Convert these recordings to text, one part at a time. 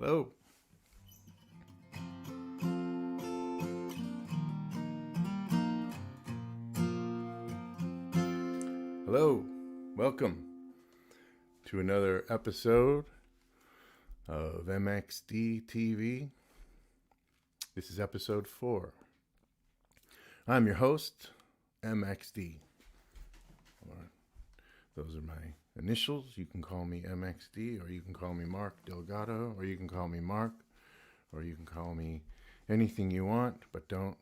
Hello. Hello. Welcome to another episode of MXDTV. This is episode 4. I'm your host, MXD. Those are my initials. You can call me MXD, or you can call me Marc Delgado, or you can call me Mark, or you can call me anything you want, but don't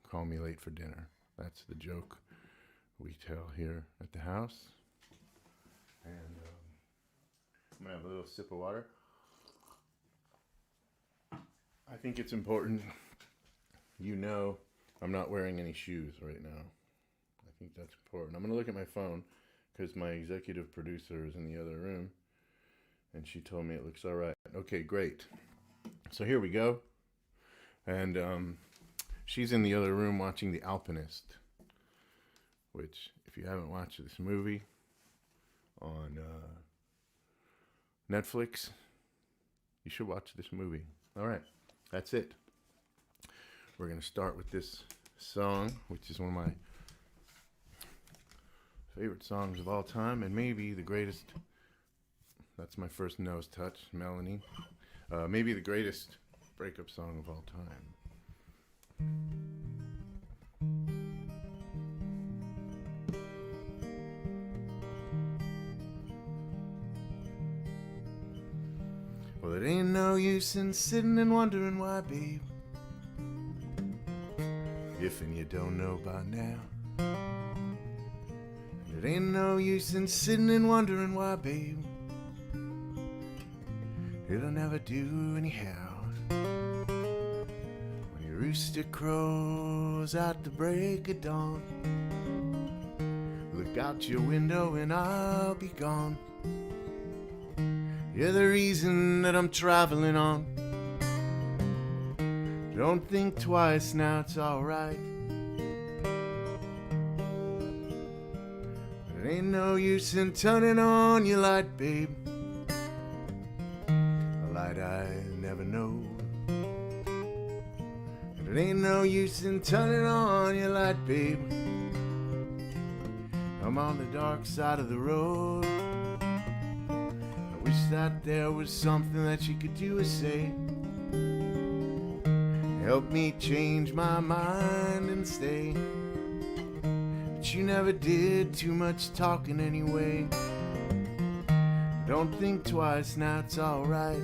call me late for dinner. That's the joke we tell here at the house. And I'm going to have a little sip of water. I think it's important, I'm not wearing any shoes right now. I think that's important. I'm going to look at my phone because my executive producer is in the other room, and she told me it looks all right. Okay, great. So here we go. And she's in the other room watching The Alpinist, which, if you haven't watched this movie on Netflix, you should watch this movie. All right, that's it. We're going to start with this song, which is one of my favorite songs of all time, and maybe the greatest. That's my first nose touch, Melanie. Maybe the greatest breakup song of all time. Well, it ain't no use in sitting and wondering why, babe, if and you don't know by now. It ain't no use in sitting and wondering why, babe, it'll never do anyhow. When your rooster crows at the break of dawn, look out your window and I'll be gone. You're the reason that I'm traveling on. Don't think twice, now it's alright. It ain't no use in turning on your light, babe, a light I never know. And it ain't no use in turning on your light, babe, I'm on the dark side of the road. I wish that there was something that you could do or say, help me change my mind and stay. But you never did too much talking anyway. Don't think twice, now it's alright.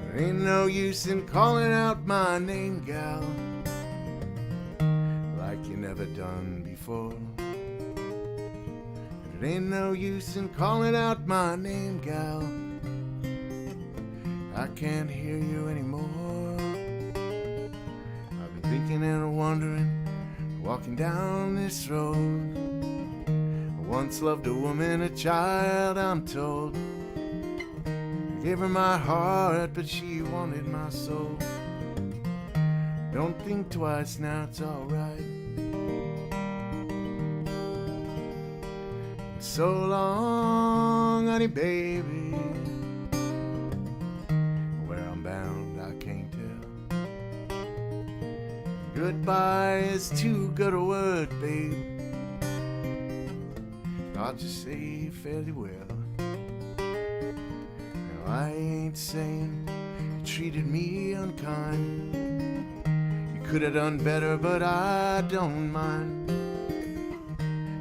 There ain't no use in calling out my name, gal, like you never done before. And it ain't no use in calling out my name, gal, I can't hear you anymore. I've been thinking and wondering, walking down this road. I once loved a woman, a child, I'm told. I gave her my heart, but she wanted my soul. Don't think twice, now it's alright. So long, honey baby, where I'm bound I can't tell. Goodbye is too good a word, babe, I'll just say fairly well. Now I ain't saying you treated me unkind. You could have done better, but I don't mind.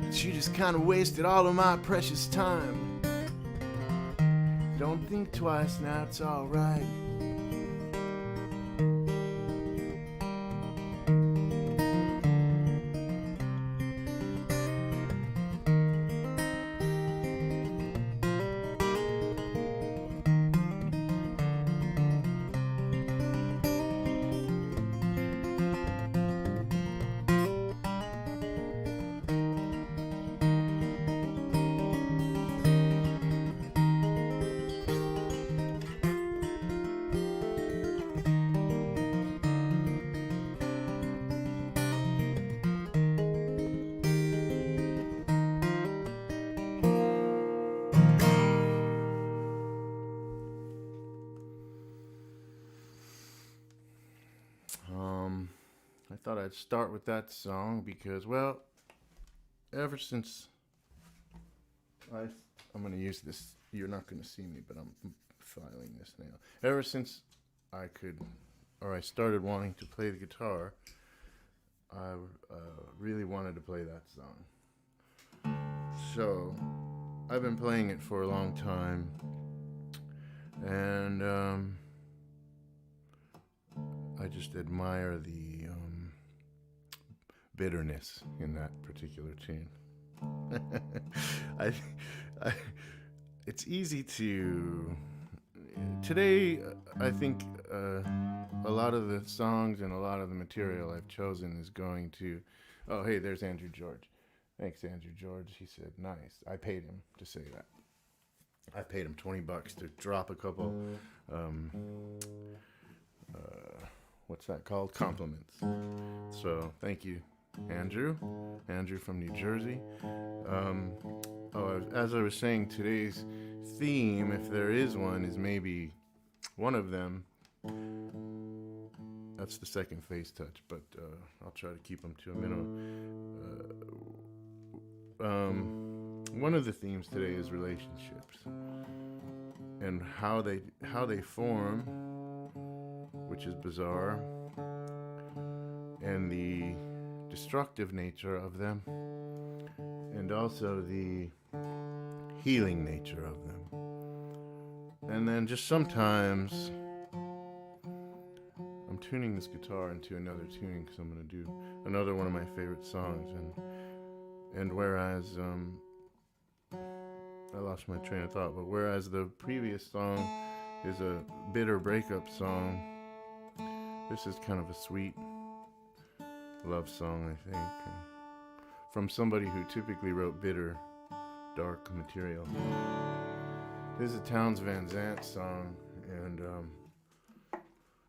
But you just kinda wasted all of my precious time. Don't think twice, now it's alright. thought I'd start with that song because, well, ever since I'm going to use this. You're not going to see me, but I'm filing this now. Ever since I started wanting to play the guitar, I really wanted to play that song. So I've been playing it for a long time, and I just admire the bitterness in that particular tune. It's easy to today. I think a lot of the songs and a lot of the material I've chosen is going to. Oh, hey, there's Andrew George. Thanks, Andrew George. He said, "Nice." I paid him to say that. I paid him $20 to drop a couple. What's that called? Compliments. So thank you, Andrew. Andrew from New Jersey. As I was saying, today's theme, if there is one, is maybe one of them. That's the second face touch, but I'll try to keep them to a minimum. One of the themes today is relationships and how they form, which is bizarre, and the destructive nature of them, and also the healing nature of them. And then just sometimes I'm tuning this guitar into another tuning because I'm going to do another one of my favorite songs, and whereas I lost my train of thought, but whereas the previous song is a bitter breakup song, this is kind of a sweet love song, I think, from somebody who typically wrote bitter, dark material. This is a Townes Van Zandt song, and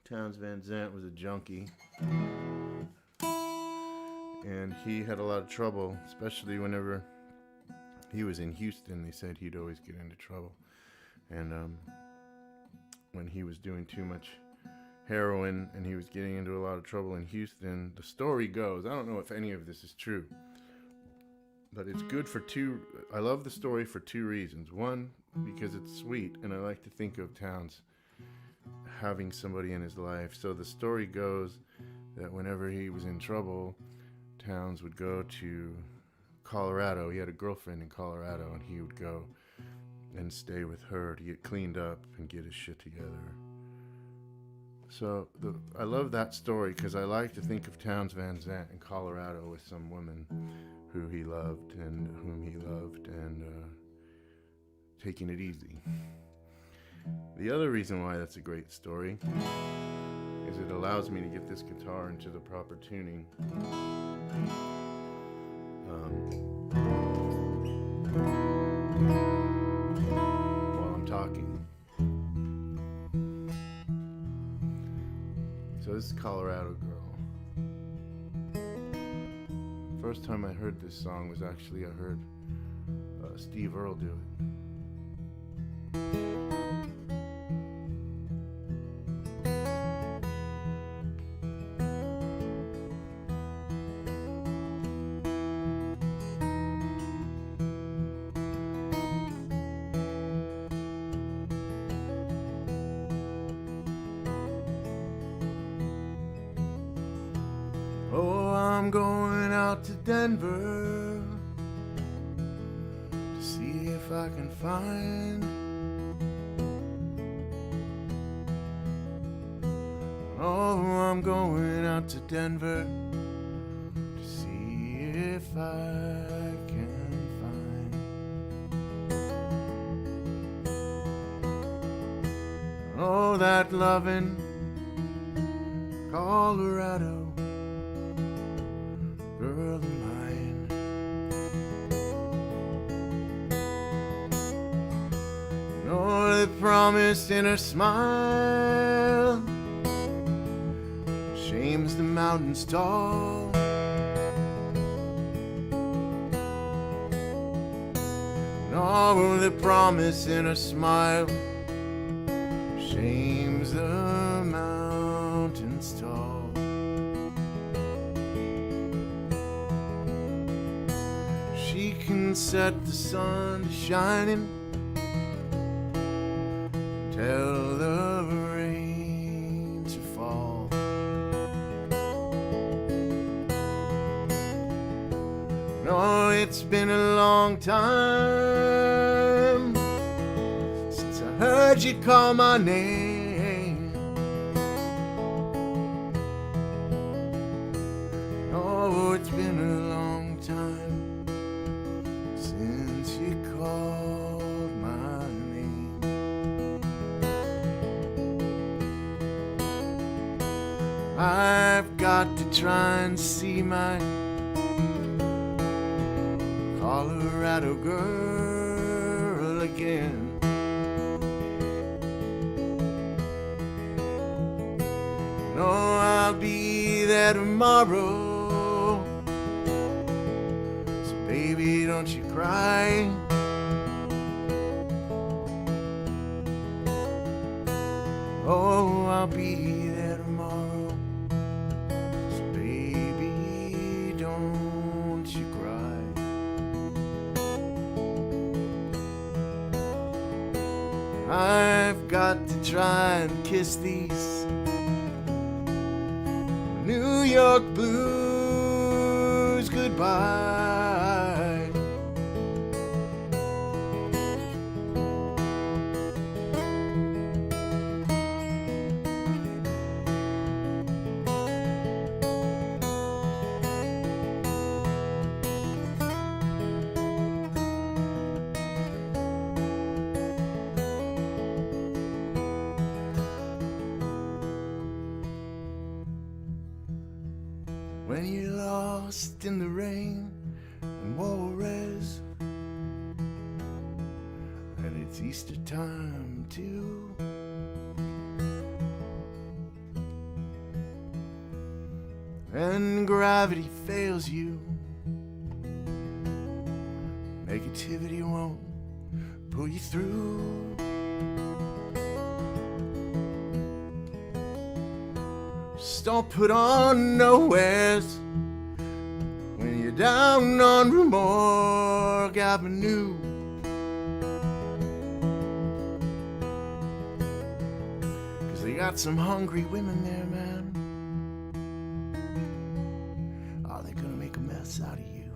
Townes Van Zandt was a junkie, and he had a lot of trouble, especially whenever he was in Houston. They said he'd always get into trouble, and when he was doing too much heroin and he was getting into a lot of trouble in Houston, the story goes, I don't know if any of this is true, but it's good for I love the story for two reasons. One, because it's sweet, and I like to think of Townes having somebody in his life. So the story goes that whenever he was in trouble, Townes would go to Colorado. He had a girlfriend in Colorado, and he would go and stay with her to get cleaned up and get his shit together. So I love that story because I like to think of Townes Van Zandt in Colorado with some woman who he loved and whom he loved, and taking it easy. The other reason why that's a great story is it allows me to get this guitar into the proper tuning. While I'm talking. So this is Colorado Girl. First time I heard this song was actually I heard Steve Earle do it. Oh, I'm going out to Denver to see if I can find Oh, I'm going out to Denver to see if I can find Oh, that lovin' Colorado girl of mine. Oh, the promise in her smile shames the mountains tall. Oh, the promise in her smile shames the mountains tall. can set the sun to shining, tell the rain to fall. No, it's been a long time since I heard you call my name. Oh, it's been a long time since you called my name. I've got to try and see my Colorado girl again. No, I'll be there tomorrow, so baby, don't you cry. Oh, I'll be there tomorrow, so baby, don't you cry. I've got to try and kiss these New York blues goodbye. When you're lost in the rain and Juarez, and it's Easter time too, and gravity fails you, negativity won't pull you through. Just don't put on no airs when you're down on Remorque Avenue. 'Cause they got some hungry women there, man. Oh, they're gonna make a mess out of you.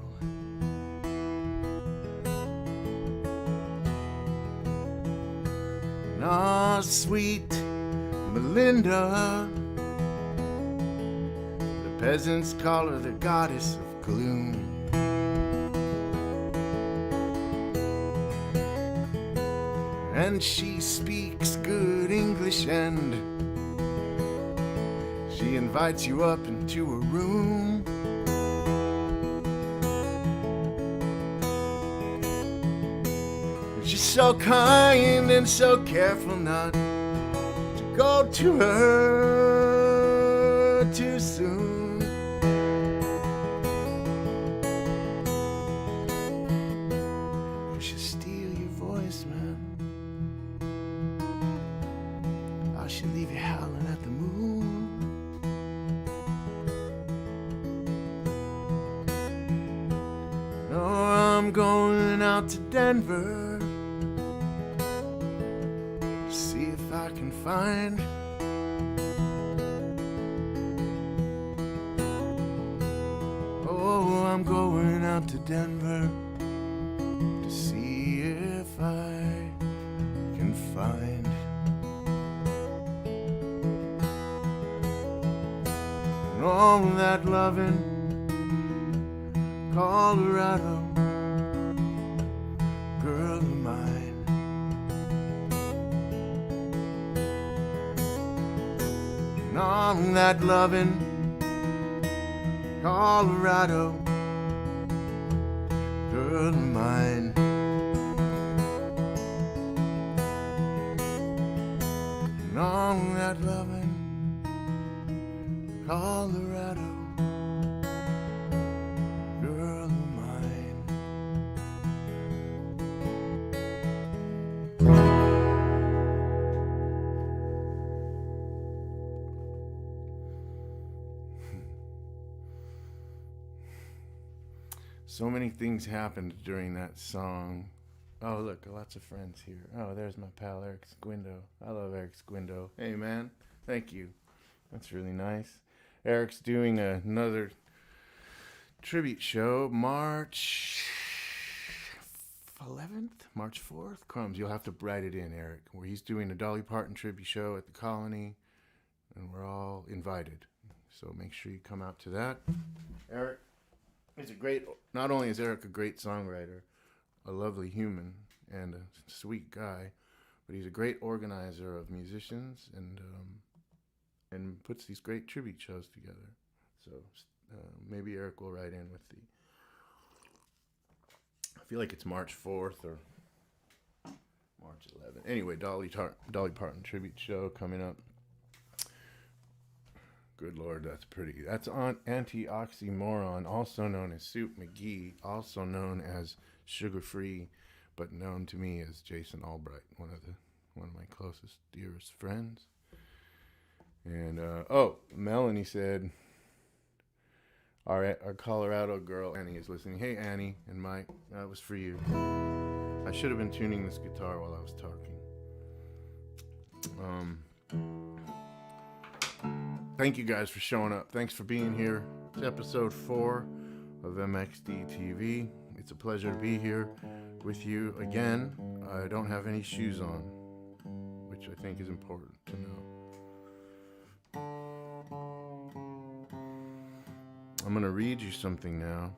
Ah, sweet Melinda, peasants call her the goddess of gloom. And she speaks good English, and she invites you up into her room. And she's so kind and so careful not to go to her too soon. She'll leave you howling at the moon. No, I'm going out to Denver to see if I can find Oh, I'm going out to Denver to see if I can find all that loving Colorado girl of mine. And all that loving Colorado girl of mine. And all that loving Colorado girl of mine. So many things happened during that song. Oh, look, lots of friends here. Oh, there's my pal Eric Squindo. I love Eric Squindo. Hey, man. Thank you. That's really nice. Eric's doing another tribute show March 11th? March 4th? Crumbs, you'll have to write it in, Eric. Where he's doing a Dolly Parton tribute show at the Colony, and we're all invited. So make sure you come out to that. Eric is not only is Eric a great songwriter, a lovely human, and a sweet guy, but he's a great organizer of musicians and puts these great tribute shows together. So maybe Eric will write in with I feel like it's March 4th or March 11th. Anyway, Dolly Parton tribute show coming up. Good Lord, that's pretty. That's on Anti-Oxymoron, also known as Soup McGee, also known as Sugar Free, but known to me as Jason Albright, one of my closest, dearest friends. And Melanie said, our Colorado girl Annie is listening. Hey Annie and Mike, that was for you. I should have been tuning this guitar while I was talking. Thank you guys for showing up. Thanks for being here. It's episode 4 of MXDTV. It's a pleasure to be here with you again. I don't have any shoes on, which I think is important to know. I'm going to read you something now.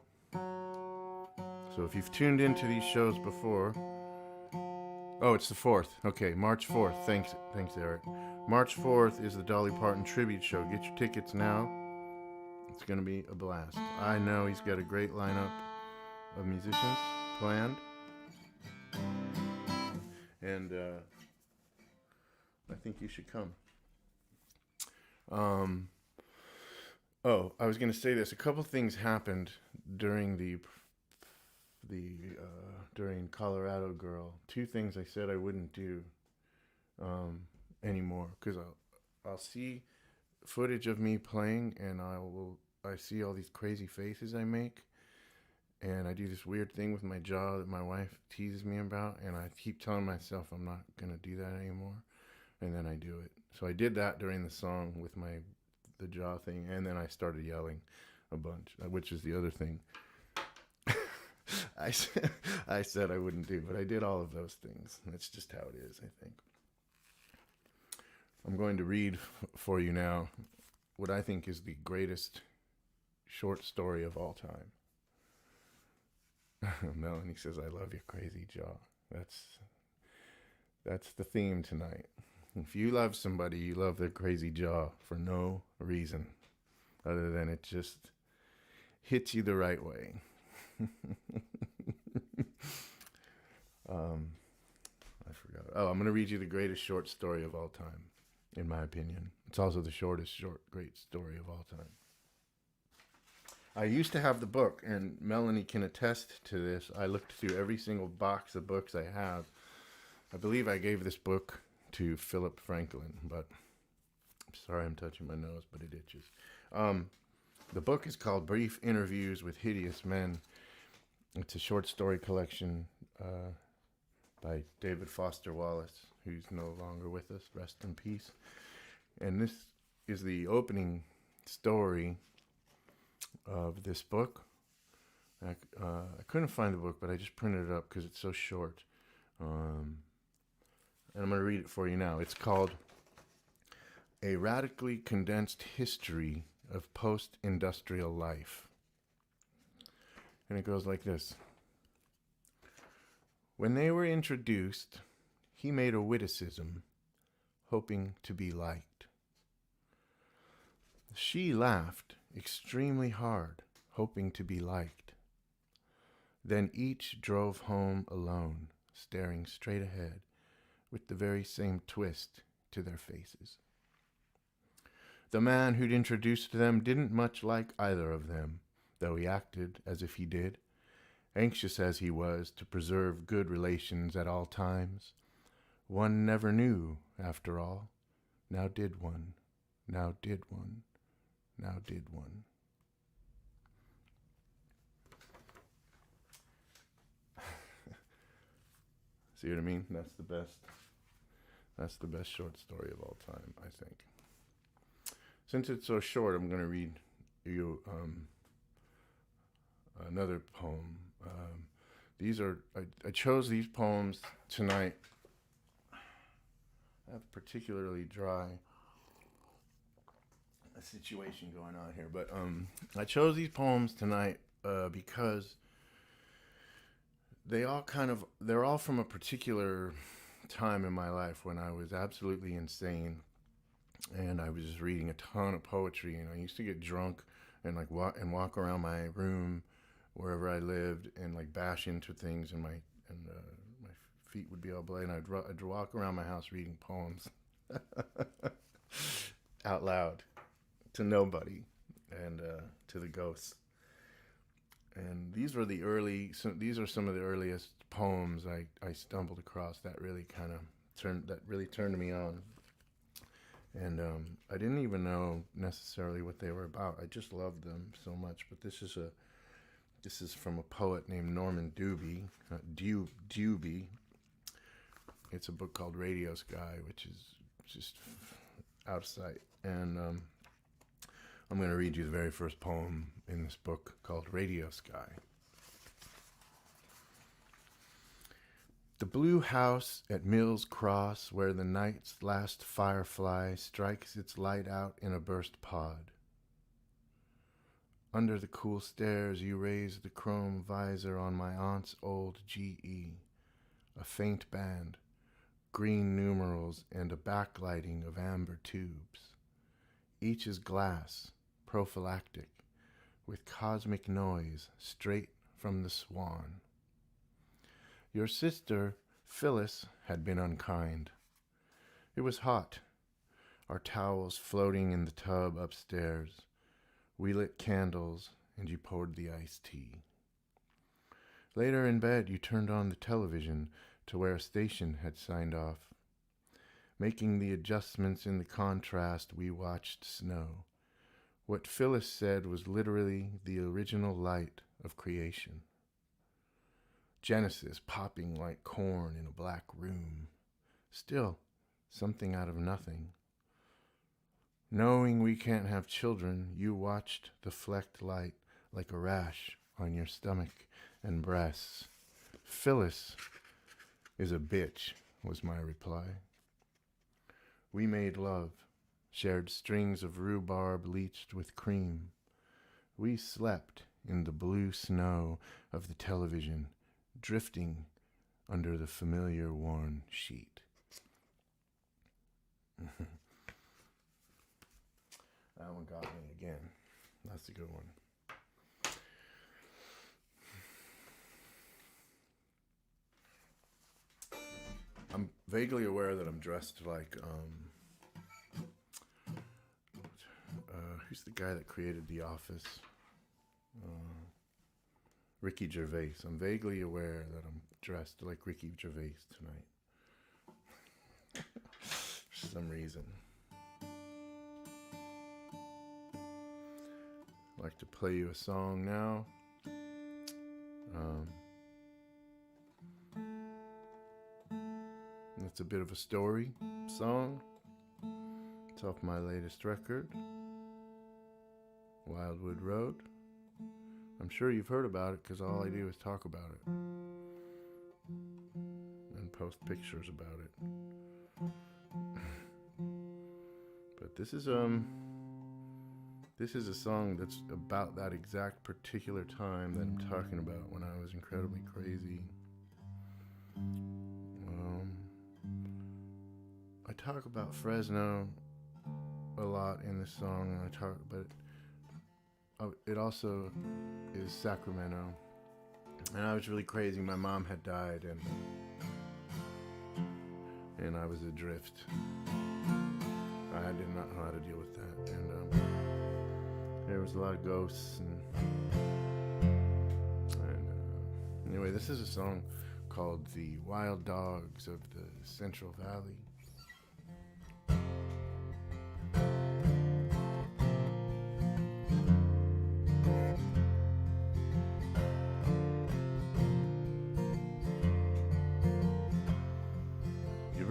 So if you've tuned into these shows before... Oh, it's the 4th. Okay, March 4th. Thanks, Eric. March 4th is the Dolly Parton tribute show. Get your tickets now. It's going to be a blast. I know he's got a great lineup of musicians planned. And I think you should come. I was going to say this. A couple things happened during during Colorado Girl. 2 things I said I wouldn't do anymore, because I'll see footage of me playing, and I see all these crazy faces I make, and I do this weird thing with my jaw that my wife teases me about, and I keep telling myself I'm not gonna do that anymore, and then I do it. So I did that during the song with the jaw thing, and then I started yelling a bunch, which is the other thing I said I wouldn't do, but I did all of those things. That's just how it is, I think. I'm going to read for you now what I think is the greatest short story of all time. Melanie says, I love your crazy jaw. That's the theme tonight. If you love somebody, you love their crazy jaw for no reason other than it just hits you the right way. I forgot. I'm going to read you the greatest short story of all time, in my opinion. It's also the shortest great story of all time. I used to have the book, and Melanie can attest to this. I looked through every single box of books I have. I believe I gave this book to Philip Franklin, but I'm sorry I'm touching my nose, but it itches. The book is called Brief Interviews with Hideous Men. It's a short story collection by David Foster Wallace, who's no longer with us. Rest in peace. And this is the opening story of this book. I couldn't find the book, but I just printed it up because it's so short. And I'm going to read it for you now. It's called A Radically Condensed History of Post-Industrial Life. And it goes like this. When they were introduced, he made a witticism, hoping to be liked. She laughed extremely hard, hoping to be liked. Then each drove home alone, staring straight ahead, with the very same twist to their faces. The man who'd introduced them didn't much like either of them, though he acted as if he did, anxious as he was to preserve good relations at all times. One never knew, after all. Now did one, now did one, now did one. See what I mean? That's the best. That's the best short story of all time, I think. Since it's so short, I'm going to read you another poem. I chose these poems tonight. I have particularly dry a situation going on here, but I chose these poems tonight because they're all from a particular time in my life when I was absolutely insane, and I was just reading a ton of poetry, and I used to get drunk and walk around my room wherever I lived and like bash into things, and my feet would be all bloody, and I'd walk around my house reading poems out loud to nobody and to the ghosts. And these are some of the earliest poems I stumbled across that really turned me on. And I didn't even know necessarily what they were about. I just loved them so much. But this is from a poet named Norman Dewby. It's a book called Radio Sky, which is just out of sight. And I'm going to read you the very first poem in this book called Radio Sky. The blue house at Mills Cross, where the night's last firefly strikes its light out in a burst pod. Under the cool stairs, you raise the chrome visor on my aunt's old GE, a faint band, green numerals, and a backlighting of amber tubes. Each is glass, prophylactic, with cosmic noise straight from the swan. Your sister, Phyllis, had been unkind. It was hot, our towels floating in the tub upstairs. We lit candles, and you poured the iced tea. Later in bed, you turned on the television to where a station had signed off. Making the adjustments in the contrast, we watched snow. What Phyllis said was literally the original light of creation. Genesis popping like corn in a black room. Still, something out of nothing. Knowing we can't have children, you watched the flecked light like a rash on your stomach and breasts. Phyllis is a bitch, was my reply. We made love, shared strings of rhubarb bleached with cream. We slept in the blue snow of the television, drifting under the familiar worn sheet. That one got me again. That's a good one. I'm vaguely aware that I'm dressed like, who's the guy that created The Office? Ricky Gervais. I'm vaguely aware that I'm dressed like Ricky Gervais tonight. For some reason. I'd like to play you a song now. It's a bit of a story song. It's off my latest record, Wildwood Road. I'm sure you've heard about it because all I do is talk about it and post pictures about it. But this is a song that's about that exact particular time that I'm talking about, when I was incredibly crazy. I talk about Fresno a lot in this song, but it also is Sacramento. And I was really crazy. My mom had died, and I was adrift. I did not know how to deal with that, and there was a lot of ghosts, and anyway, this is a song called "The Wild Dogs of the Central Valley."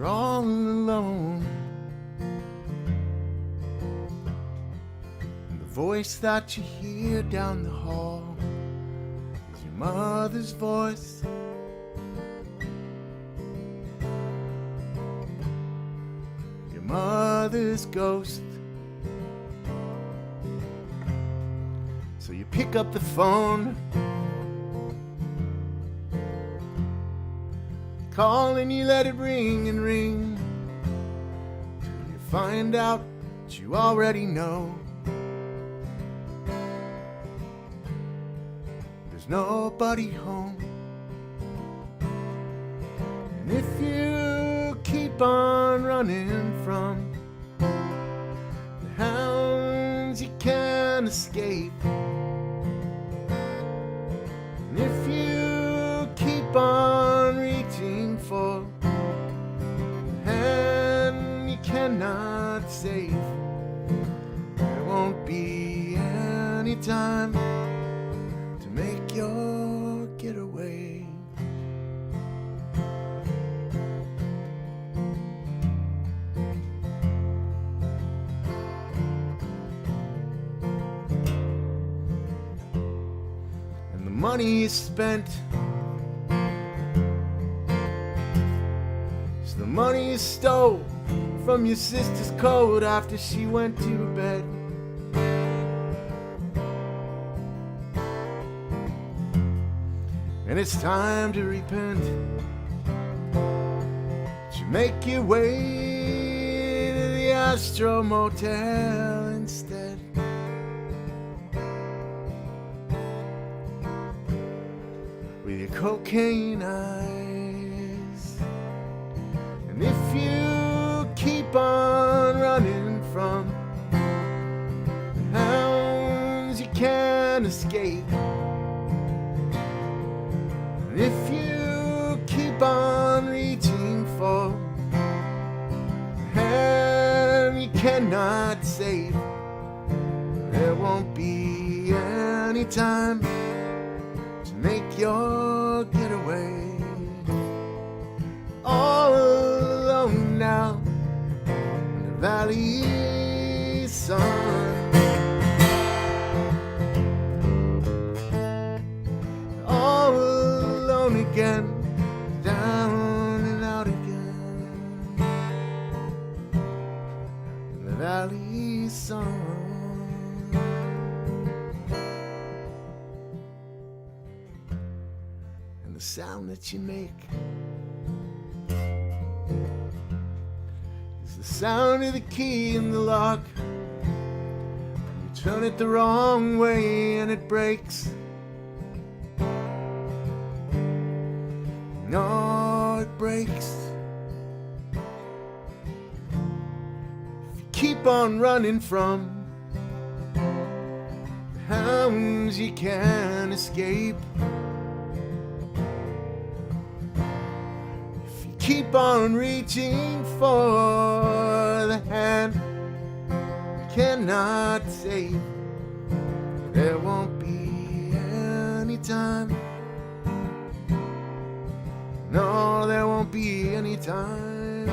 you're all alone. And the voice that you hear down the hall is your mother's voice. Your mother's ghost. So you pick up the phone, call and you let it ring and ring, till you find out that you already know. There's nobody home. And if you keep on running from the hounds, you can't escape. And if you keep on reaching for the hand you cannot save, there won't be any time to make your getaway. And the money is spent, so the money you stole from your sister's coat after she went to bed. And it's time to repent. But you make your way to the Astro Motel instead. With your cocaine eyes. And if you keep on running from the hounds, you can't escape. And if you keep on reaching for the hand you cannot save, there won't be any time to make your getaway. All alone now in the valley sun. All alone again, down and out again in the valley sun. And the sound that you make is the sound of the key in the lock. You turn it the wrong way and it breaks. No, it breaks. If you keep on running from the hounds, you can't escape. If you keep on reaching for the hand you cannot save, there won't be any time. No, there won't be any time.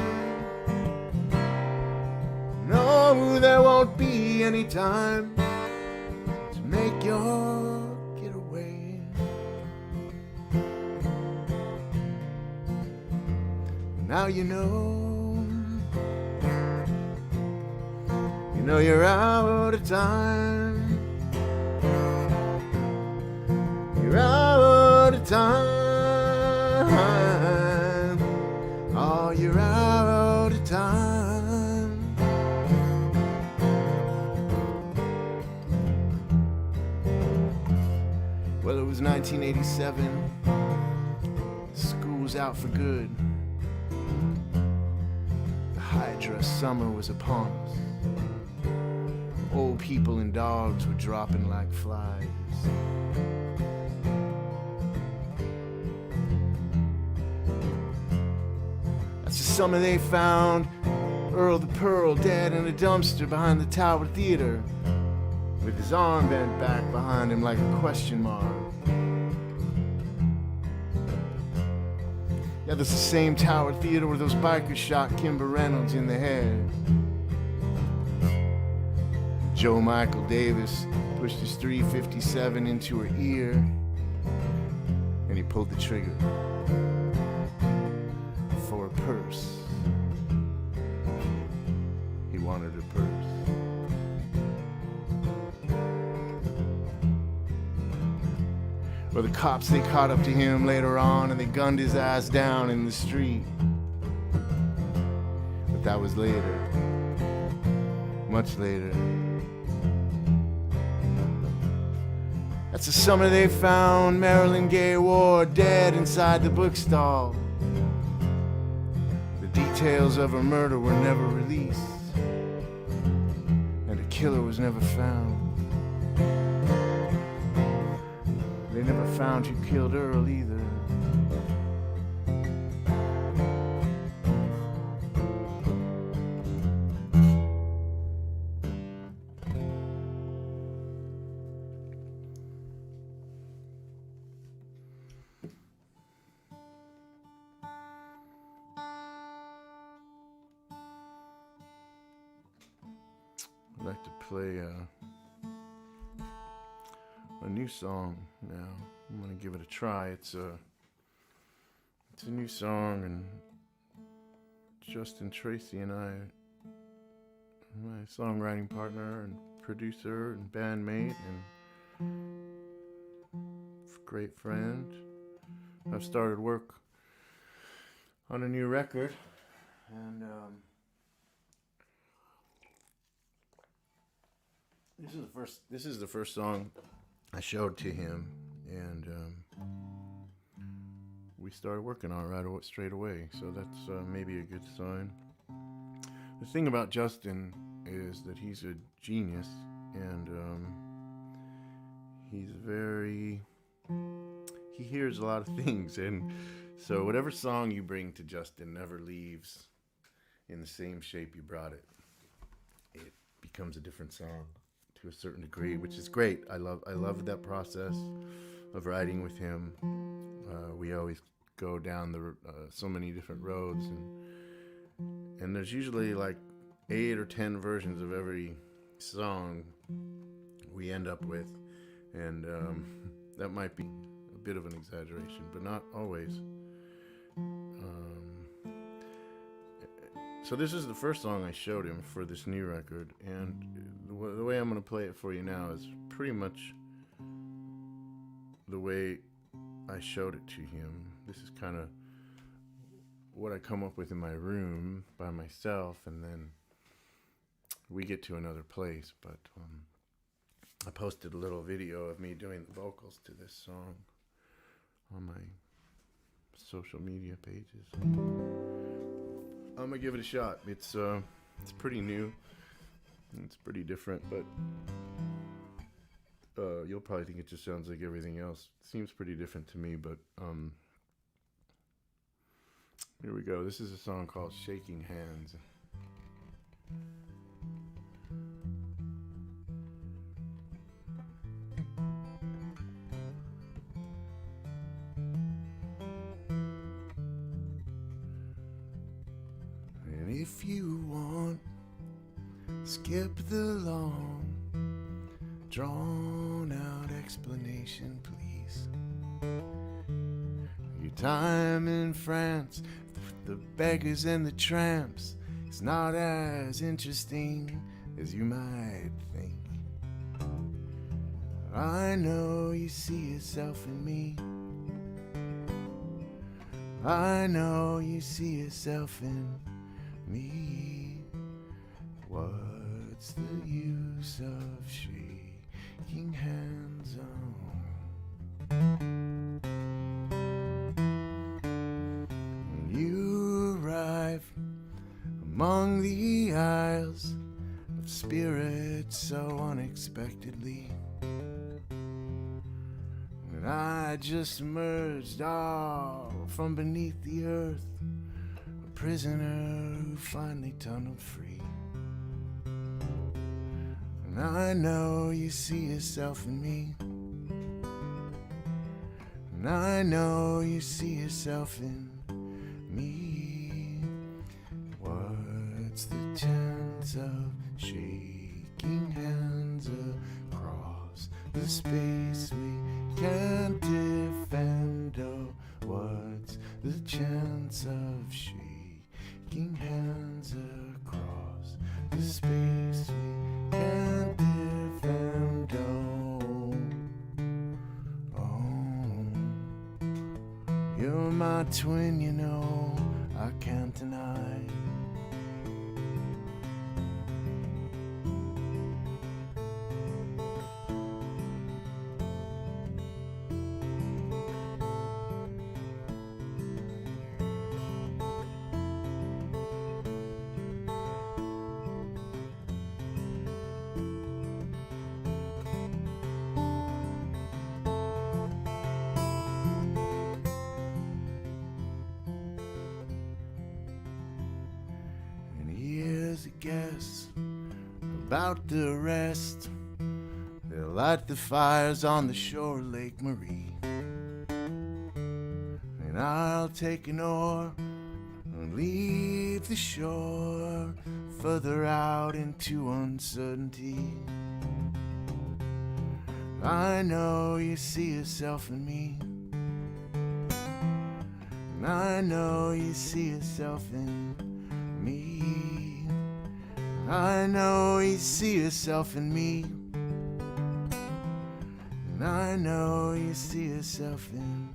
No, there won't be any time to make your getaway. Now you know you're out of time. You're out of time. Oh, you're out of time. Well, it was 1987. School's out for good. The Hydra summer was upon us. Old people and dogs were dropping like flies. That's the summer they found Earl the Pearl dead in a dumpster behind the Tower Theater, with his arm bent back behind him like a question mark. Yeah, that's the same Tower Theater where those bikers shot Kimber Reynolds in the head. Joe Michael Davis pushed his .357 into her ear, and he pulled the trigger for a purse. He wanted a purse. Well, the cops, they caught up to him later on and they gunned his ass down in the street. But that was later, much later. That's the summer they found Marilyn Gay Ward dead inside the bookstall. The details of her murder were never released, and the killer was never found. They never found who killed Earl either. I'd like to play a new song now. I'm gonna give it a try. It's a new song, and Justin Tracy and I, my songwriting partner and producer and bandmate and great friend, I've started work on a new record, and this is the first song I showed to him, and we started working on it straight away. So that's maybe a good sign. The thing about Justin is that he's a genius, and he hears a lot of things, and so whatever song you bring to Justin never leaves in the same shape you brought it. It becomes a different song to a certain degree, which is great. I love that process of writing with him. We always go down so many different roads, and there's usually like 8 or 10 versions of every song we end up with, and that might be a bit of an exaggeration, but not always. So this is the first song I showed him for this new record, and the way I'm going to play it for you now is pretty much the way I showed it to him. This is kind of what I come up with in my room by myself, and then we get to another place. But I posted a little video of me doing the vocals to this song on my social media pages. I'm gonna give it a shot. It's pretty new. It's pretty different, but you'll probably think it just sounds like everything else. It seems pretty different to me, but here we go. This is a song called Shaking Hands. If you want, skip the long, drawn-out explanation, please. Your time in France, the beggars and the tramps, is not as interesting as you might think. I know you see yourself in me. I know you see yourself in me. What's the use of shaking hands on? When you arrive among the isles of spirit so unexpectedly, and I just emerged all from beneath the earth, prisoner who finally tunneled free. And I know you see yourself in me. And I know you see yourself in the chance of shaking hands across the space we can't defend. Oh, you're my twin, you know, I can't deny. Guess about the rest. They'll light the fires on the shore of Lake Marie, and I'll take an oar and leave the shore further out into uncertainty. I know you see yourself in me, and I know you see yourself in me. I know you see yourself in me, and I know you see yourself in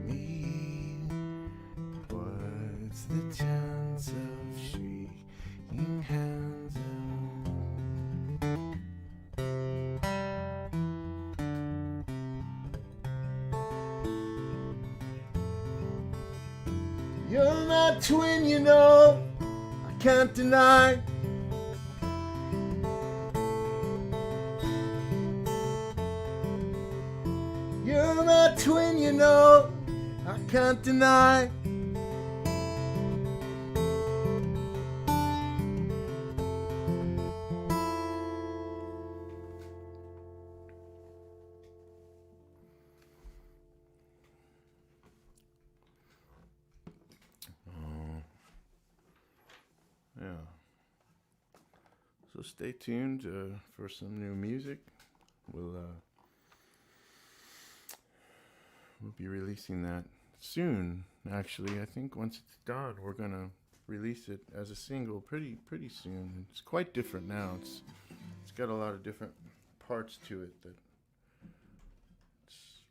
me. What's the chance of shaking hands? You're my twin, you know, I can't deny. You're my twin, you know, I can't deny. Yeah. So stay tuned for some new music. We'll be releasing that soon. Actually, I think once it's done, we're gonna release it as a single pretty soon. It's quite different now. It's got a lot of different parts to it that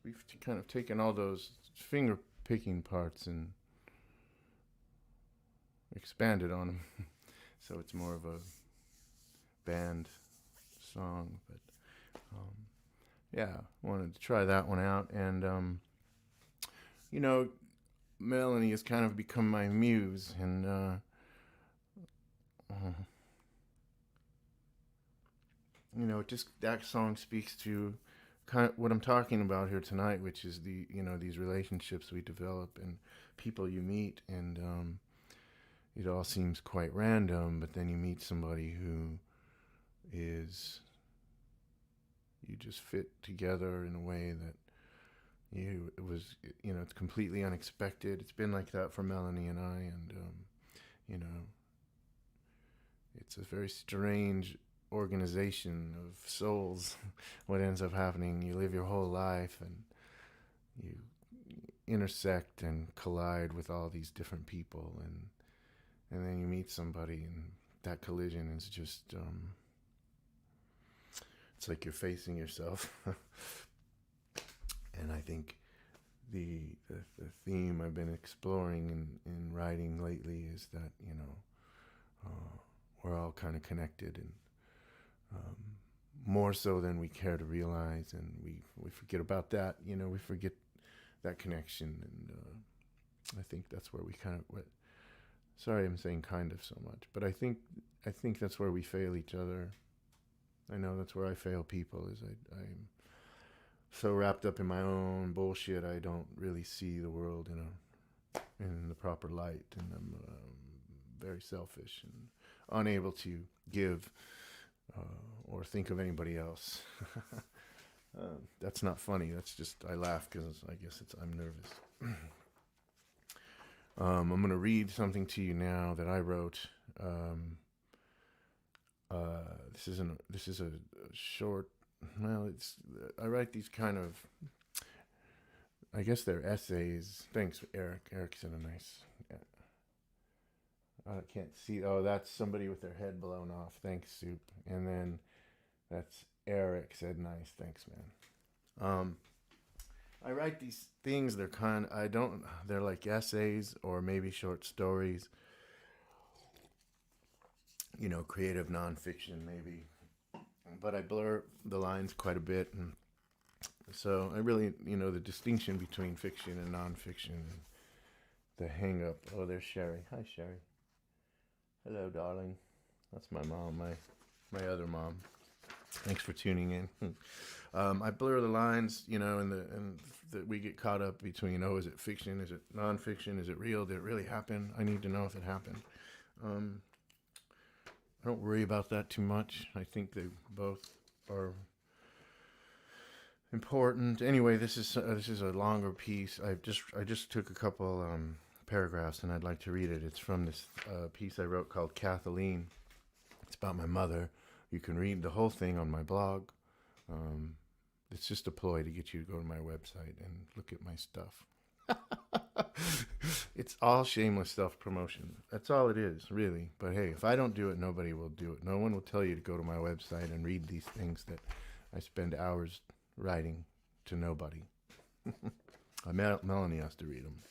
we've kind of taken all those finger picking parts and expanded on them. So it's more of a band song, but yeah, wanted to try that one out. And you know, Melanie has kind of become my muse, and you know, just that song speaks to kind of what I'm talking about here tonight, which is the, you know, these relationships we develop and people you meet, and it all seems quite random, but then you meet somebody who is, you just fit together in a way that it was, you know, it's completely unexpected. It's been like that for Melanie and I, and you know, it's a very strange organization of souls. What ends up happening, you live your whole life and you intersect and collide with all these different people, and then you meet somebody, and that collision is just it's like you're facing yourself. And I think the theme I've been exploring in writing lately is that, you know, we're all kind of connected, and more so than we care to realize, and we forget about that. You know, we forget that connection, and I think that's where we kind of. Sorry, I'm saying kind of so much, but I think that's where we fail each other. I know that's where I fail people. Is I'm so wrapped up in my own bullshit, I don't really see the world in the proper light, and I'm very selfish and unable to give or think of anybody else. That's not funny. That's just, I laugh because I guess I'm nervous. I'm going to read something to you now that I wrote. This is a short. Well, I write these kind of I guess they're essays. Thanks, Eric. Eric's in a nice. I can't see. Oh, that's somebody with their head blown off. Thanks, Soup. And then that's Eric said nice. Thanks, man. I write these things. They're like essays or maybe short stories. You know, creative nonfiction maybe. But I blur the lines quite a bit. And so I really, the distinction between fiction and nonfiction and the hang up. Oh, there's Sherry. Hi, Sherry. Hello, darling. That's my mom, my other mom. Thanks for tuning in. I blur the lines, and we get caught up between, is it fiction? Is it nonfiction? Is it real? Did it really happen? I need to know if it happened. I don't worry about that too much. I think they both are important. Anyway, this is a longer piece. I just took a couple paragraphs and I'd like to read it. It's from this piece I wrote called Kathleen. It's about my mother. You can read the whole thing on my blog. It's just a ploy to get you to go to my website and look at my stuff. It's all shameless self-promotion. That's all it is, really. But hey, if I don't do it, nobody will do it. No one will tell you to go to my website and read these things that I spend hours writing to nobody. Melanie has to read them.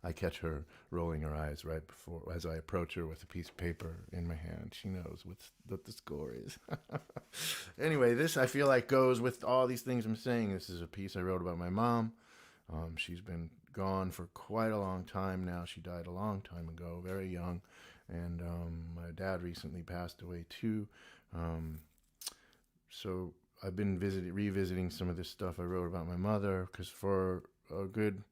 I catch her rolling her eyes right before, as I approach her with a piece of paper in my hand. She knows what the score is. Anyway, this I feel like goes with all these things I'm saying. This is a piece I wrote about my mom. She's been gone for quite a long time now. She died a long time ago, very young. And my dad recently passed away too. So I've been revisiting some of this stuff I wrote about my mother, because for a good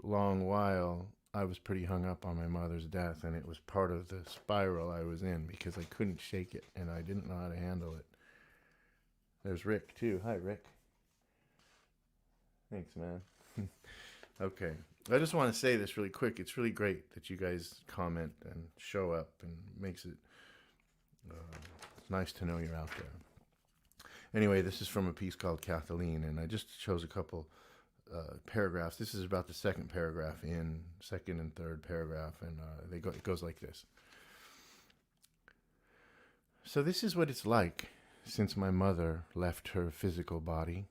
long while I was pretty hung up on my mother's death, and it was part of the spiral I was in because I couldn't shake it and I didn't know how to handle it. There's Rick too. Hi, Rick. Thanks, man. Okay. I just want to say this really quick. It's really great that you guys comment and show up, and makes it nice to know you're out there. Anyway, this is from a piece called Kathleen, and I just chose a couple paragraphs. This is about the second and third paragraph, and it goes like this. So this is what it's like since my mother left her physical body.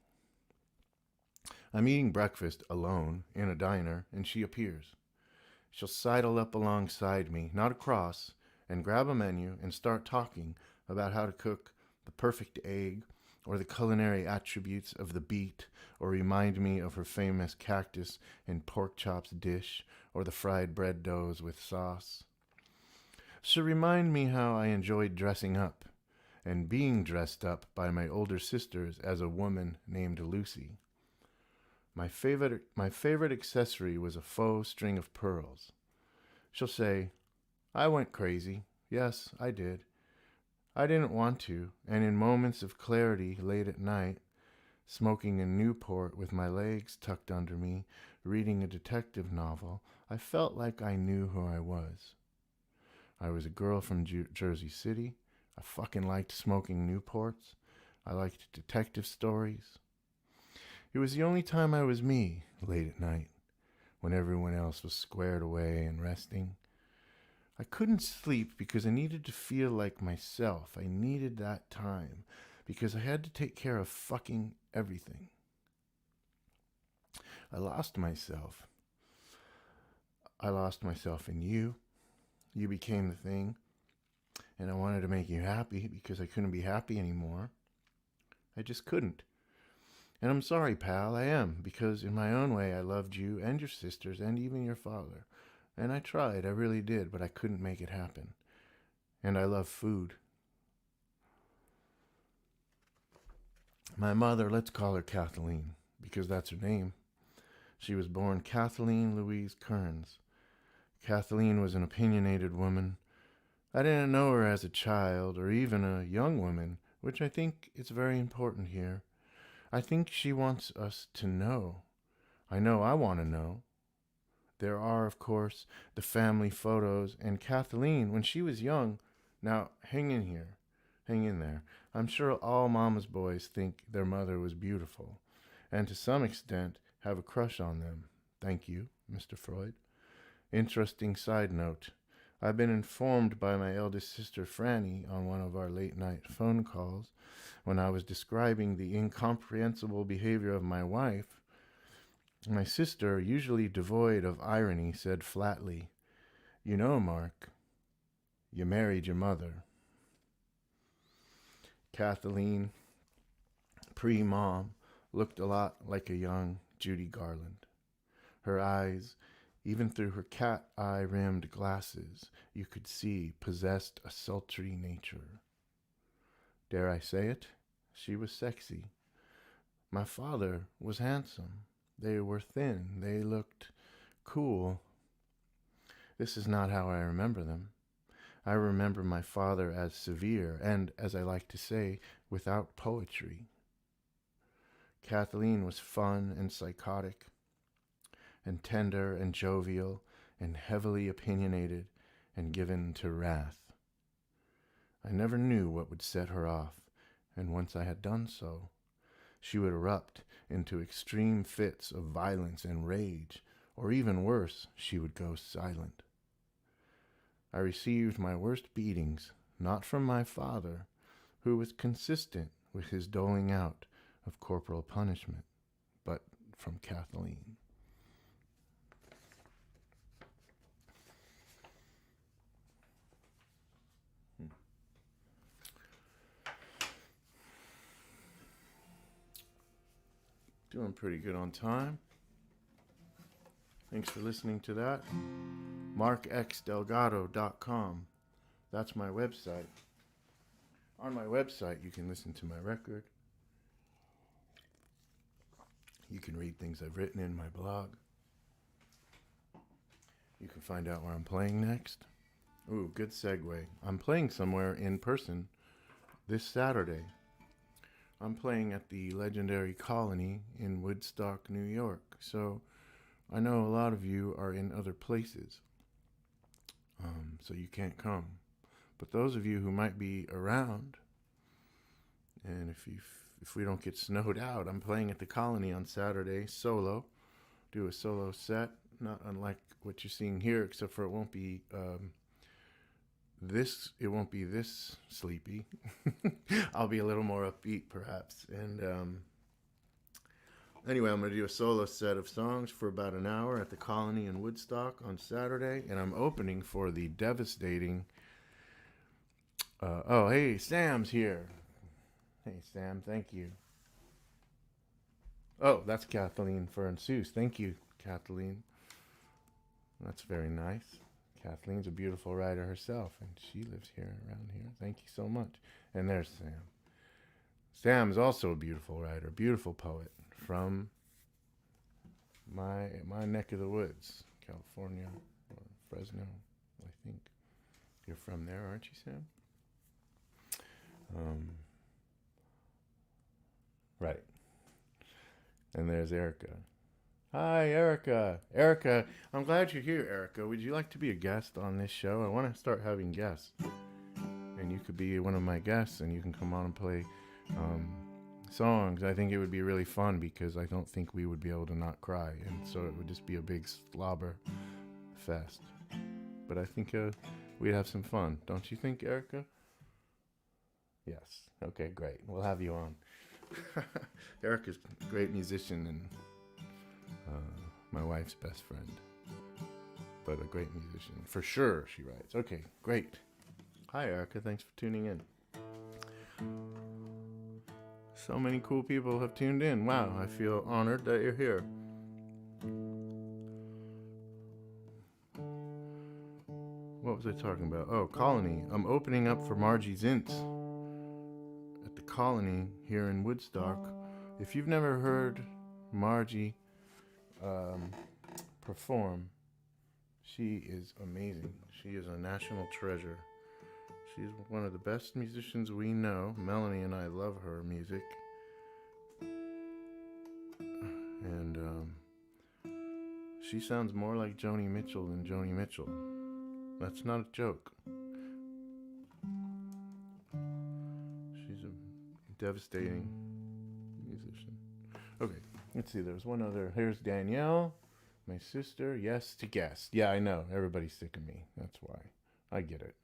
I'm eating breakfast alone in a diner, and she appears. She'll sidle up alongside me, not across, and grab a menu and start talking about how to cook the perfect egg, or the culinary attributes of the beet, or remind me of her famous cactus and pork chops dish, or the fried bread doughs with sauce. She'll remind me how I enjoyed dressing up, and being dressed up by my older sisters as a woman named Lucy. My favorite accessory was a faux string of pearls. She'll say, I went crazy. Yes, I did. I didn't want to, and in moments of clarity late at night, smoking a Newport with my legs tucked under me, reading a detective novel, I felt like I knew who I was. I was a girl from Jersey City. I fucking liked smoking Newports. I liked detective stories. It was the only time I was me, late at night, when everyone else was squared away and resting. I couldn't sleep because I needed to feel like myself. I needed that time because I had to take care of fucking everything. I lost myself. I lost myself in you. You became the thing. And I wanted to make you happy because I couldn't be happy anymore. I just couldn't. And I'm sorry, pal, I am, because in my own way I loved you and your sisters and even your father. And I tried, I really did, but I couldn't make it happen. And I love food. My mother, let's call her Kathleen, because that's her name. She was born Kathleen Louise Kearns. Kathleen was an opinionated woman. I didn't know her as a child or even a young woman, which I think is very important here. I think she wants us to know. I know I want to know. There are, of course, the family photos, and Kathleen, when she was young. Now, hang in here. Hang in there. I'm sure all mama's boys think their mother was beautiful, and to some extent have a crush on them. Thank you, Mr. Freud. Interesting side note. I've been informed by my eldest sister Franny on one of our late-night phone calls when I was describing the incomprehensible behavior of my wife. My sister, usually devoid of irony, said flatly, "You know, Mark, you married your mother." Kathleen, pre-mom, looked a lot like a young Judy Garland. Her eyes, even through her cat eye-rimmed glasses, you could see possessed a sultry nature. Dare I say it? She was sexy. My father was handsome. They were thin. They looked cool. This is not how I remember them. I remember my father as severe and, as I like to say, without poetry. Kathleen was fun and psychotic, and tender and jovial, and heavily opinionated and given to wrath. I never knew what would set her off, and once I had done so, she would erupt into extreme fits of violence and rage, or even worse, she would go silent. I received my worst beatings, not from my father, who was consistent with his doling out of corporal punishment, but from Kathleen. Doing pretty good on time. Thanks for listening to that. MarcXDelgado.com. That's my website. On my website, you can listen to my record. You can read things I've written in my blog. You can find out where I'm playing next. Ooh, good segue. I'm playing somewhere in person this Saturday. I'm playing at the legendary Colony in Woodstock, New York. So I know a lot of you are in other places, so you can't come. But those of you who might be around, and if we don't get snowed out, I'm playing at the Colony on Saturday solo. Do a solo set, not unlike what you're seeing here, except for it won't be this sleepy. I'll be a little more upbeat perhaps. And anyway, I'm going to do a solo set of songs for about an hour at the Colony in Woodstock on Saturday, and I'm opening for the devastating oh, hey, Sam's here. Hey, Sam, thank you. Oh, that's Kathleen Fern-Seuss. Thank you, Kathleen. That's very nice. Kathleen's a beautiful writer herself, and she lives here, around here. Thank you so much. And there's Sam. Sam is also a beautiful writer, beautiful poet from my neck of the woods, California, or Fresno, I think. You're from there, aren't you, Sam? Right. And there's Erica. Hi, Erica. Erica, I'm glad you're here, Erica. Would you like to be a guest on this show? I want to start having guests. And you could be one of my guests, and you can come on and play songs. I think it would be really fun because I don't think we would be able to not cry. And so it would just be a big slobber fest. But I think we'd have some fun. Don't you think, Erica? Yes. Okay, great. We'll have you on. Erica's a great musician and my wife's best friend, but a great musician for sure, she writes. Okay, great. Hi, Erica. Thanks for tuning in. So many cool people have tuned in. Wow, I feel honored that you're here. What was I talking about? Oh, Colony. I'm opening up for Margie Zintz at the Colony here in Woodstock. If you've never heard Margie perform, she is amazing. She is a national treasure. She's one of the best musicians we know. Melanie and I love her music. And she sounds more like Joni Mitchell than Joni Mitchell. That's not a joke. She's a devastating musician. Okay, Let's see, there's one other. Here's Danielle, my sister. Yes to guest. Yeah, I know. Everybody's sick of me. That's why. I get it.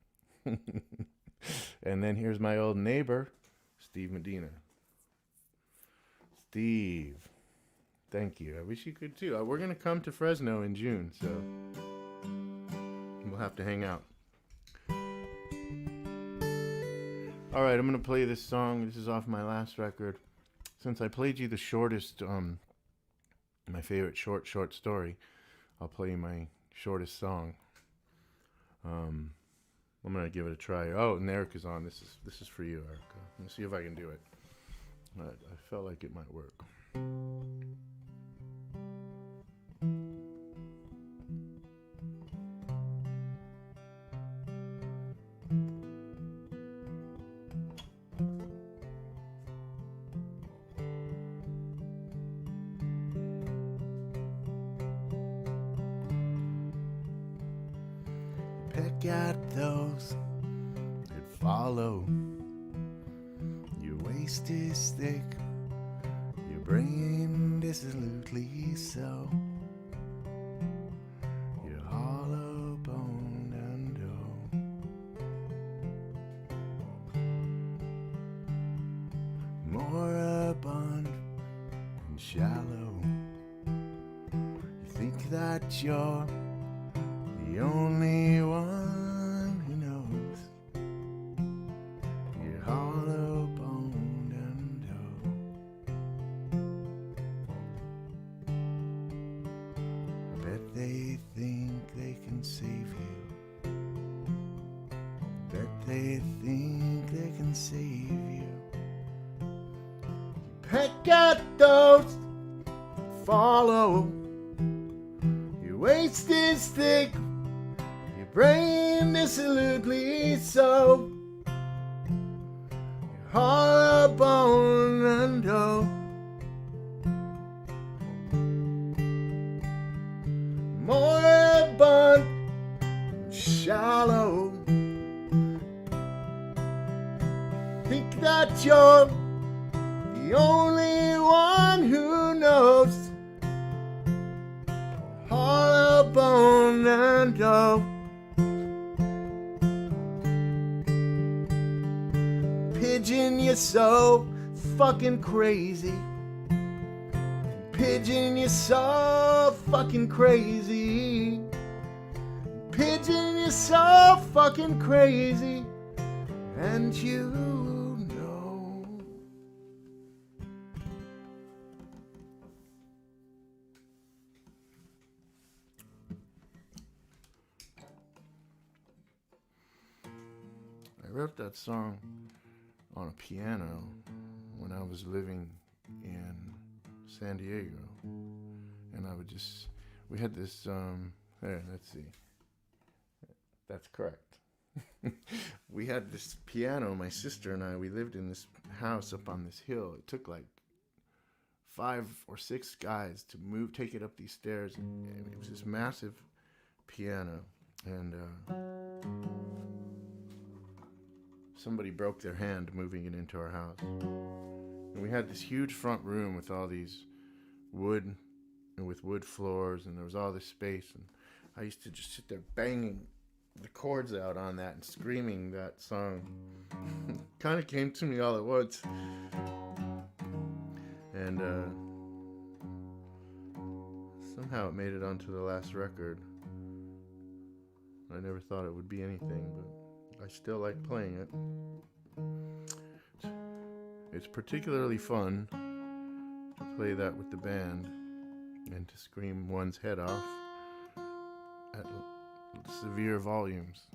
And then here's my old neighbor, Steve Medina. Steve, thank you. I wish you could too. We're going to come to Fresno in June, so we'll have to hang out. All right, I'm going to play this song. This is off my last record. Since I played you the shortest, my favorite short story, I'll play you my shortest song. I'm going to give it a try. Oh, and Erica's on. This is for you, Erica. Let me see if I can do it. I felt like it might work. Pick out those that follow. Your waist is thick, your brain dissolutely so. You're hollow boned and moribund and shallow. You think that you're the only one who knows. You're hollow boned and I bet they think they can save you. Bet they think they can save you. Peck at those that follow. Your waist is thick, brain dissolutely so. Your heart bone and moribund and shallow. Think that you're the only one who knows. Hollow bone and pigeon, you're so fucking crazy. Pigeon, you're so fucking crazy. Pigeon, you're so fucking crazy. And you know. I wrote that song on a piano when I was living in San Diego, and we had this, let's see, that's correct. We had this piano, my sister and I, we lived in this house up on this hill. It took like 5 or 6 guys to take it up these stairs, and it was this massive piano, and somebody broke their hand moving it into our house. And we had this huge front room with all these wood floors, and there was all this space, and I used to just sit there banging the chords out on that and screaming that song. Kind of came to me all at once. And somehow it made it onto the last record. I never thought it would be anything, but I still like playing it. It's particularly fun to play that with the band and to scream one's head off at severe volumes.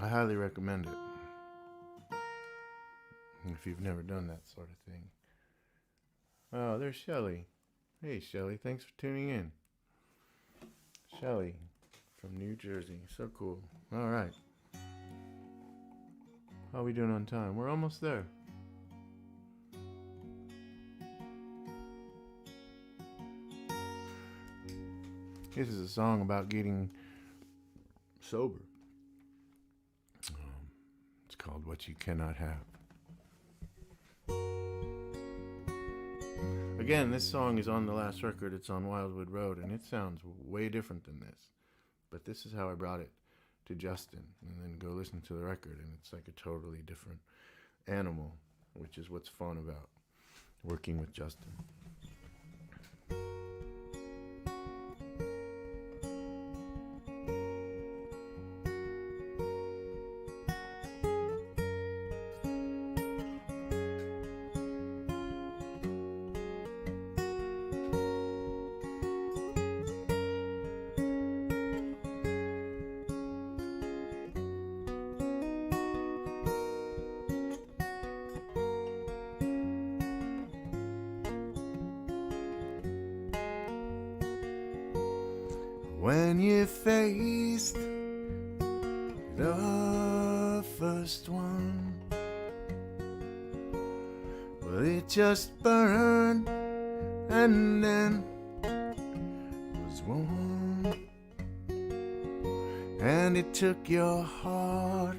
I highly recommend it if you've never done that sort of thing. Oh, there's Shelly. Hey Shelly, thanks for tuning in. Shelly from New Jersey. So cool. All right. How are we doing on time? We're almost there. This is a song about getting sober. It's called What You Cannot Have. Again, this song is on the last record. It's on Wildwood Road, and it sounds way different than this. But this is how I brought it to Justin, and then go listen to the record, and it's like a totally different animal, which is what's fun about working with Justin. When you faced the first one, well, it just burned and then was warm, and it took your heart.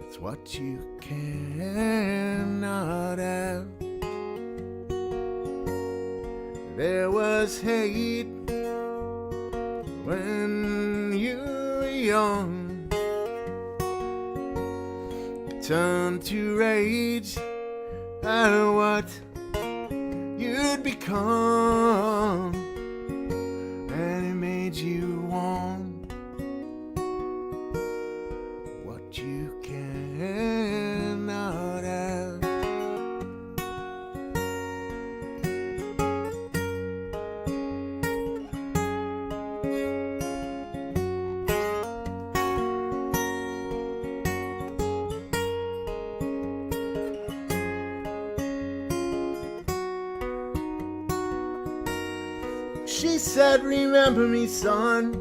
It's what you cannot have. There was hate when you were young, it turned to rage at what you'd become, and it made you want what you cannot have. She said, remember me, son,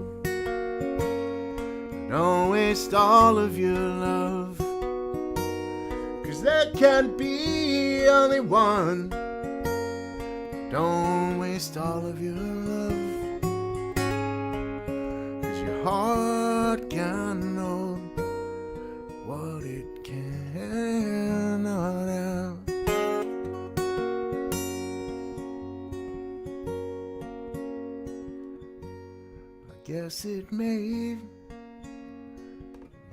don't waste all of your love, 'cause there can't be only one. Don't waste all of your love, 'cause your heart can know what it cannot have. Guess it made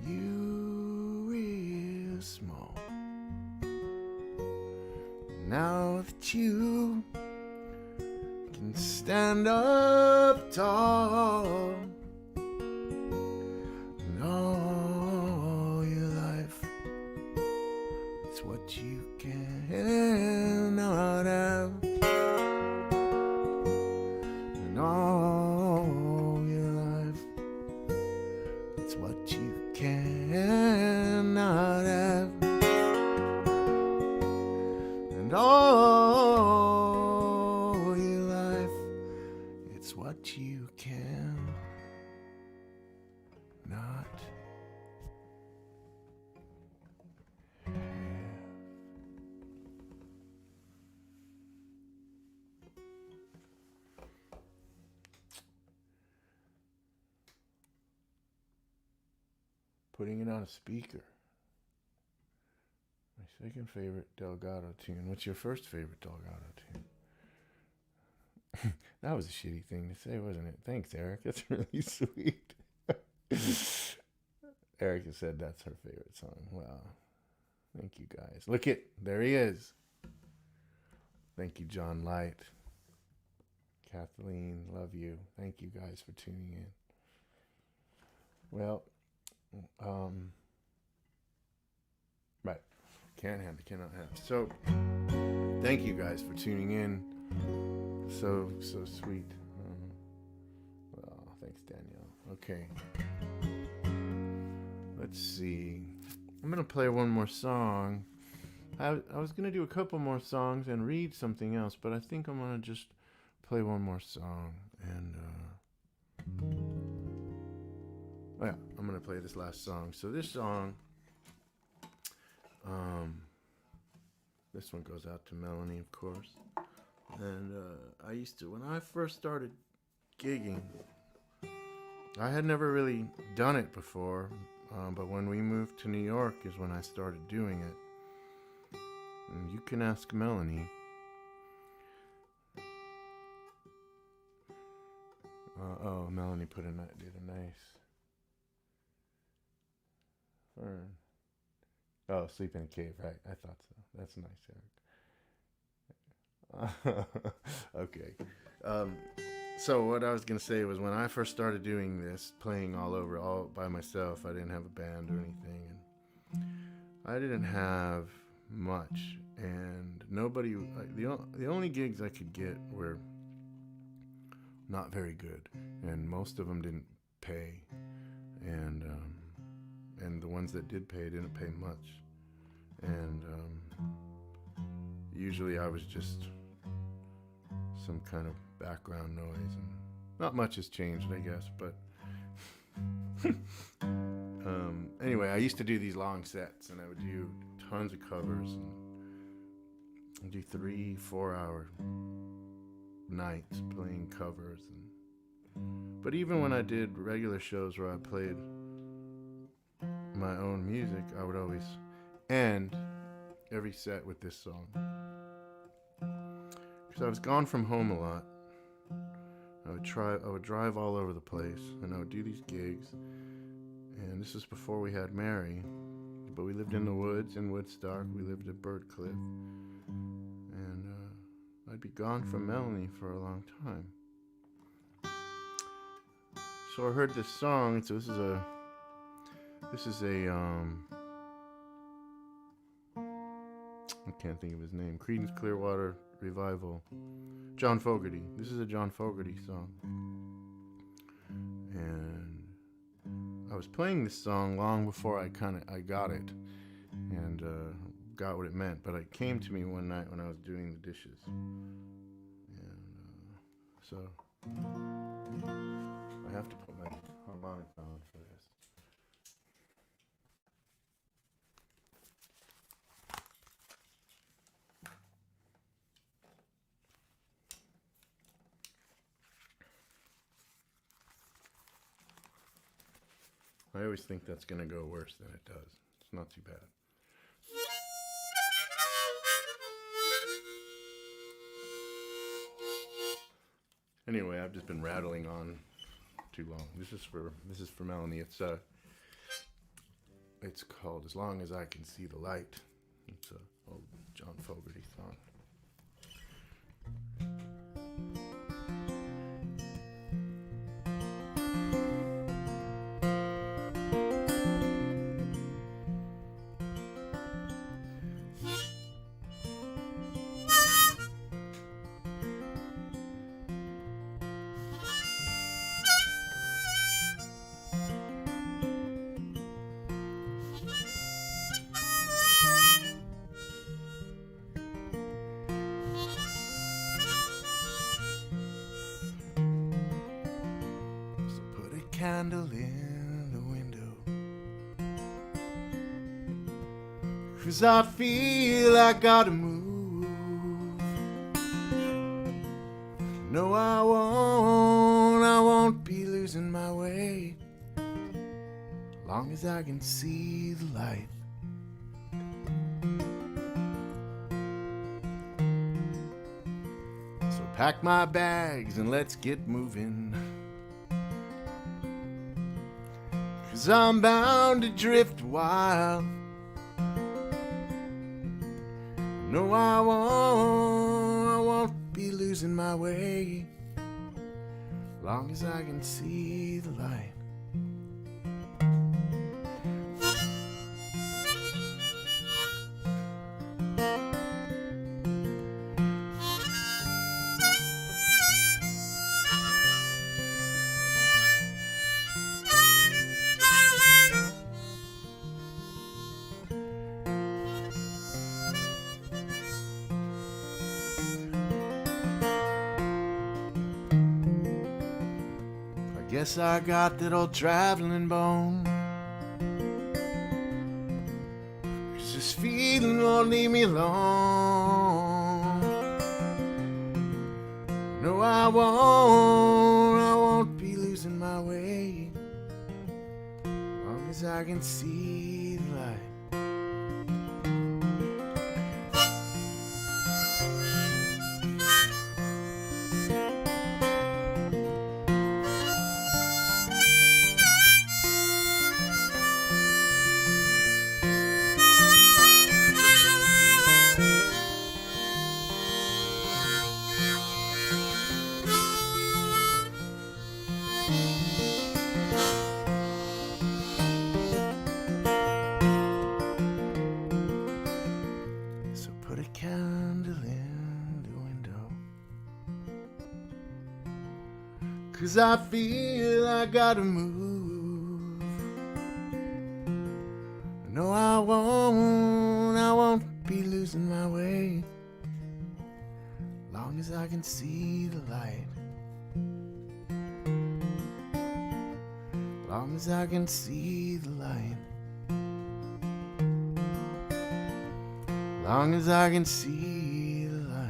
you real small. Now that you can stand up tall, and all your life, it's what you cannot have. And all your life, it's what you cannot have. And all your life, it's what you can not have. Putting it on a speaker. My second favorite Delgado tune. What's your first favorite Delgado tune? That was a shitty thing to say, wasn't it? Thanks, Eric. That's really sweet. Erica said that's her favorite song. Wow. Thank you, guys. Look it. There he is. Thank you, John Light. Kathleen, love you. Thank you guys for tuning in. Well, right. Can't have, cannot have. So, thank you guys for tuning in. So sweet. Thanks, Danielle. Okay. Let's see. I'm going to play one more song. I was going to do a couple more songs and read something else, but I think I'm going to just play one more song. And, yeah, I'm going to play this last song. So this song, this one goes out to Melanie, of course. And I used to, when I first started gigging, I had never really done it before, but when we moved to New York is when I started doing it. You can ask Melanie. Melanie did a nice fern. Oh, sleep in a cave, right? I thought so. That's nice, Eric. Okay. So what I was gonna say was, when I first started doing this, playing all by myself, I didn't have a band or anything, and I didn't have much, and nobody. The only gigs I could get were not very good, and most of them didn't pay, and the ones that did pay didn't pay much, and usually I was just some kind of background noise, and not much has changed, I guess, but anyway, I used to do these long sets, and I would do tons of covers, and I'd do 3-4 hour nights playing covers, but even when I did regular shows where I played my own music, I would always end every set with this song, because I was gone from home a lot. I would drive all over the place, and I would do these gigs, and this is before we had Mary, but we lived in the woods in Woodstock. We lived at Bird Cliff, and I'd be gone from Melanie for a long time. So I heard this song. So this is a I can't think of his name. Creedence Clearwater Revival. John Fogerty. This is a John Fogerty song. And I was playing this song long before I got it and got what it meant, but it came to me one night when I was doing the dishes. And so I have to put my harmonica on for this. I always think that's going to go worse than it does. It's not too bad. Anyway, I've just been rattling on too long. This is for Melanie. It's called "As Long as I Can See the Light." It's a old John Fogerty song. Candle in the window, 'cause I feel I gotta move. No, I won't be losing my way, long as I can see the light. So pack my bags and let's get moving, 'cause I'm bound to drift wild. No, I won't be losing my way, long as I can see the light. Guess I got that old traveling bone, 'cause this feeling won't leave me alone. No, I won't be losing my way, long as I can see the light. So put a candle in the window, 'cause I feel I gotta move. No, I won't be losing my way, long as I can see the light. Long as I can see the light. Long as I can see the light.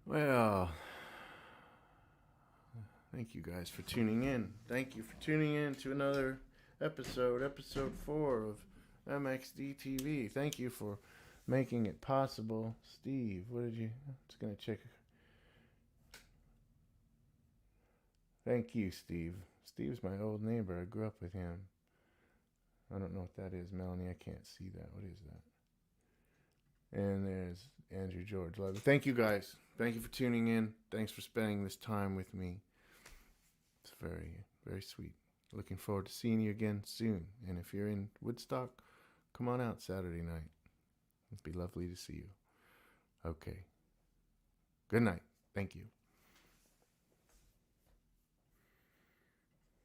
Well, thank you guys for tuning in. Thank you for tuning in to another episode 4 of MXDTV. Thank you for making it possible. Steve, what did you... I'm just going to check. Thank you, Steve. Steve's my old neighbor. I grew up with him. I don't know what that is, Melanie. I can't see that. What is that? And there's Andrew George. Love it. Thank you, guys. Thank you for tuning in. Thanks for spending this time with me. It's very, very sweet. Looking forward to seeing you again soon. And if you're in Woodstock, come on out Saturday night. It'd be lovely to see you. Okay. Good night. Thank you.